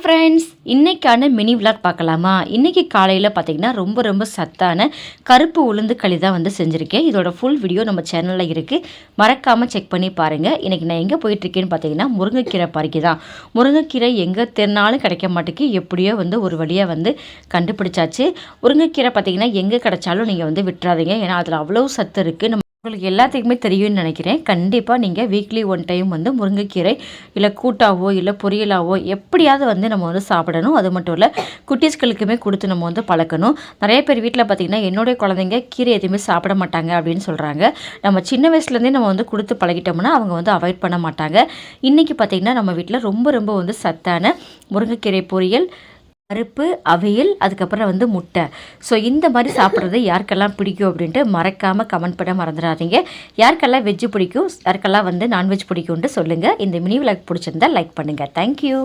Friends, இன்னைக்கான mini vlog பார்க்கலாமா? இன்னைக்கு காலையில் பார்த்தீங்கன்னா ரொம்ப சத்தான கருப்பு உளுந்து களி தான் வந்து செஞ்சுருக்கேன். இதோட ஃபுல் வீடியோ நம்ம சேனலில் இருக்குது, மறக்காமல் செக் பண்ணி பாருங்கள். இன்றைக்கி நான் எங்கே போயிட்டுருக்கேன்னு பார்த்தீங்கன்னா முருங்கைக்கீரை பறிக்க தான். முருங்கைக்கீரை எங்கே தேடினாலும் கிடைக்க மாட்டேக்கு, எப்படியோ வந்து ஒரு வழியாக வந்து கண்டுபிடிச்சாச்சு. முருங்கைக்கீரை பார்த்தீங்கன்னா எங்கே கிடைச்சாலும் நீங்கள் வந்து விட்டுறாதீங்க, ஏன்னா அதில் அவ்வளோ சத்து இருக்குது. உங்களுக்கு எல்லாத்துக்குமே தெரியும்னு நினைக்கிறேன். கண்டிப்பாக நீங்கள் வீக்லி 1 டைம் வந்து முருங்கைக்கீரை இல்லை கூட்டாவோ இல்லை பொரியலாவோ எப்படியாவது வந்து நம்ம வந்து சாப்பிடணும். அது மட்டும் இல்லை, குட்டீஸ்களுக்குமே கொடுத்து நம்ம வந்து பழக்கணும். நிறைய பேர் வீட்டில் பார்த்திங்கன்னா என்னுடைய குழந்தைங்க கீரை எதுவுமே சாப்பிட மாட்டாங்க அப்படின்னு சொல்கிறாங்க. நம்ம சின்ன வயசுலேருந்தே நம்ம வந்து கொடுத்து பழகிட்டோம்னா அவங்க வந்து அவாய்ட் பண்ண மாட்டாங்க. இன்றைக்கி பார்த்திங்கன்னா நம்ம வீட்டில் ரொம்ப வந்து சத்தான முருங்கைக்கீரை பொரியல், பருப்பு, அவியல், அதுக்கப்புறம் வந்து முட்டை. ஸோ இந்த மாதிரி சாப்பிட்றது யாருக்கெல்லாம் பிடிக்கும் அப்படின்ட்டு மறக்காமல் கமெண்ட் பண்ண மறந்துடாதீங்க. யாருக்கெல்லாம் வெஜ்ஜு பிடிக்கும், யாருக்கெல்லாம் வந்து நான்வெஜ் பிடிக்கும்ன்ட்டு சொல்லுங்கள். இந்த மினி விளாக் பிடிச்சிருந்தா லைக் பண்ணுங்கள். தேங்க்யூ.